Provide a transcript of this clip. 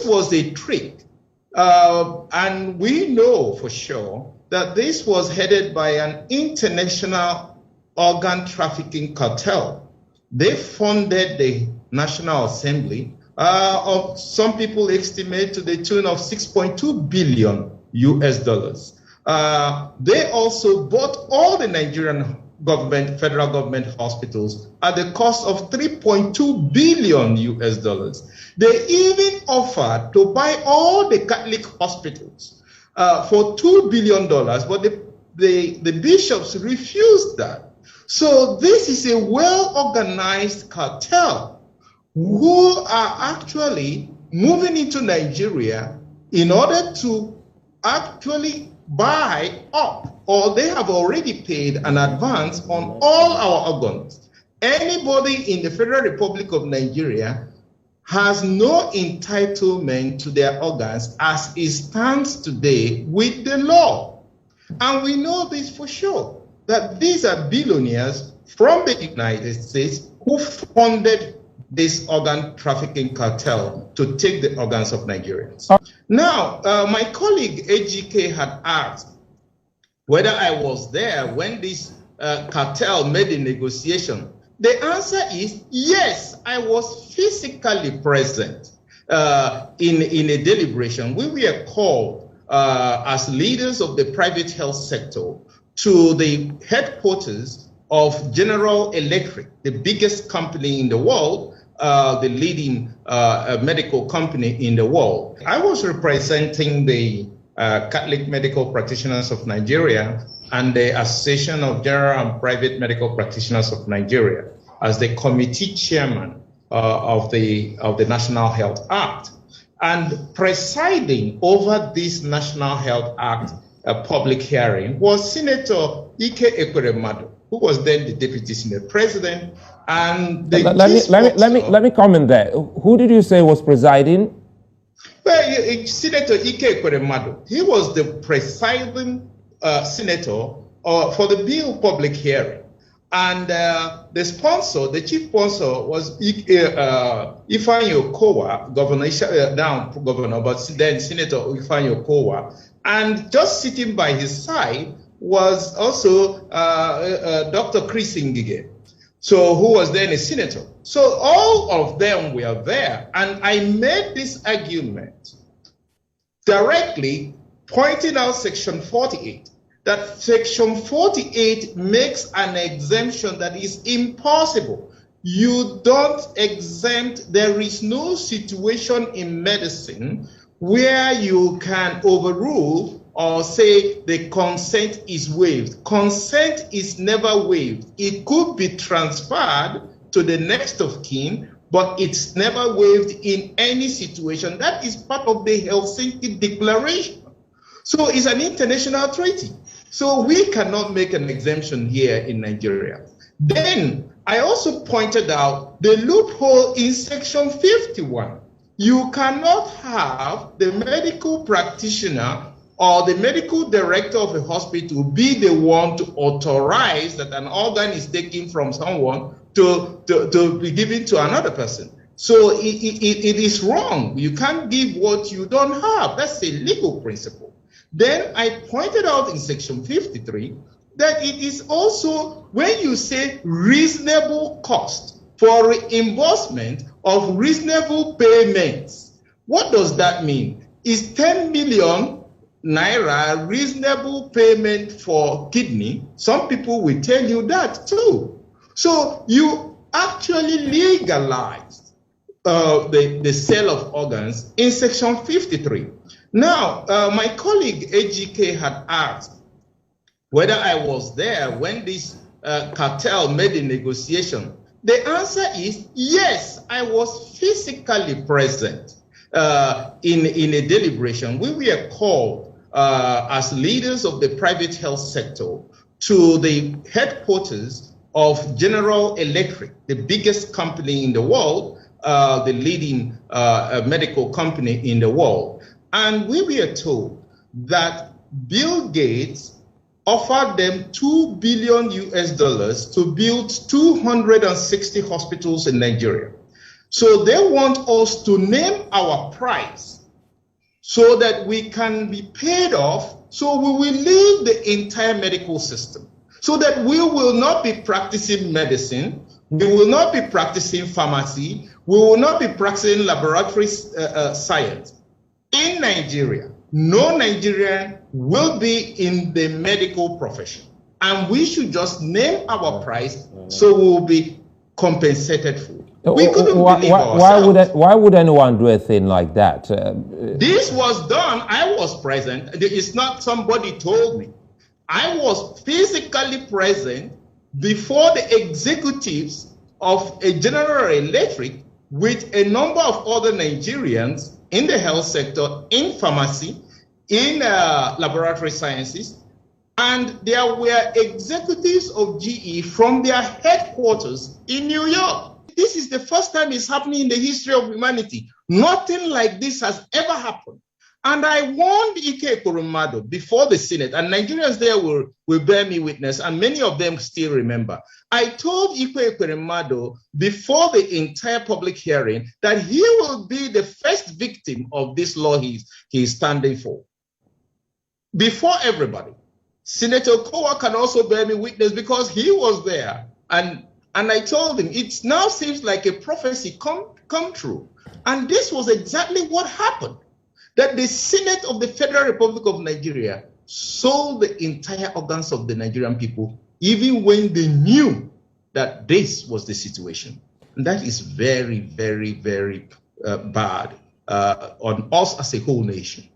this was a trick. And we know for sure that this was headed by an international organ trafficking cartel. They funded the National Assembly, of some people estimate to the tune of 6.2 billion US dollars. They also bought all the Nigerian government, federal government hospitals at the cost of 3.2 billion US dollars. They even offered to buy all the Catholic hospitals for $2 billion, but the bishops refused that. So this is a well-organized cartel who are actually moving into Nigeria in order to actually buy up, or they have already paid an advance on all our organs. Anybody in the Federal Republic of Nigeria has no entitlement to their organs as it stands today with the law. And we know this for sure, that these are billionaires from the United States who funded this organ trafficking cartel to take the organs of Nigerians. Now, my colleague AGK had asked whether I was there when this cartel made a negotiation. The answer is yes, I was physically present in a deliberation. We were called as leaders of the private health sector to the headquarters of General Electric, the biggest company in the world, the leading medical company in the world. I was representing the Catholic Medical Practitioners of Nigeria and the Association of General and Private Medical Practitioners of Nigeria as the committee chairman of the National Health Act. And presiding over this National Health Act public hearing was Senator Ike Ekweremadu, who was then the Deputy Senate President. And let me comment there. Who did you say was presiding? Well, Senator Ike Ekweremadu, he was the presiding senator for the bill public hearing. And the sponsor, the chief sponsor was Ifeanyi Okowa, governor, but then Senator Ifeanyi Okowa. And just sitting by his side was also Dr. Chris Ngige, so who was then a senator. So all of them were there, and I made this argument directly pointing out Section 48, that Section 48 makes an exemption that is impossible. You don't exempt, there is no situation in medicine where you can overrule or say the consent is waived. Consent is never waived. It could be transferred to the next of kin, but it's never waived in any situation. That is part of the Helsinki Declaration. So it's an international treaty. So we cannot make an exemption here in Nigeria. Then I also pointed out the loophole in Section 51. You cannot have the medical practitioner or the medical director of a hospital be the one to authorize that an organ is taken from someone to be given to another person. So it is wrong. You can't give what you don't have. That's a legal principle. Then I pointed out in Section 53 that it is also, when you say reasonable cost for reimbursement of reasonable payments, what does that mean? Is 10 million naira reasonable payment for kidney? Some people will tell you that too. So you actually legalized the sale of organs in Section 53. Now, my colleague AGK had asked whether I was there when this cartel made a negotiation. The answer is yes, I was physically present in a deliberation. We were called as leaders of the private health sector to the headquarters of General Electric, the biggest company in the world, the leading medical company in the world. And we were told that Bill Gates offered them $2 billion US to build 260 hospitals in Nigeria. So they want us to name our price so that we can be paid off, so we will leave the entire medical system, so that we will not be practicing medicine, we will not be practicing pharmacy, we will not be practicing laboratory science. In Nigeria, no Nigerian will be in the medical profession. And we should just name our price so we will be compensated for. We couldn't believe ourselves. Why would anyone do a thing like that? This was done. I was present. It's not somebody told me. I was physically present before the executives of a General Electric with a number of other Nigerians in the health sector, in pharmacy, in laboratory sciences, and there were executives of GE from their headquarters in New York. This is the first time it's happening in the history of humanity. Nothing like this has ever happened. And I warned Ike Ekweremadu before the Senate, and Nigerians there will bear me witness, and many of them still remember. I told Ike Ekweremadu before the entire public hearing that he will be the first victim of this law he is standing for. Before everybody. Senator Kowa can also bear me witness because he was there. And I told him, it now seems like a prophecy come true. And this was exactly what happened. That the Senate of the Federal Republic of Nigeria sold the entire organs of the Nigerian people, even when they knew that this was the situation. And that is very, very, very bad on us as a whole nation.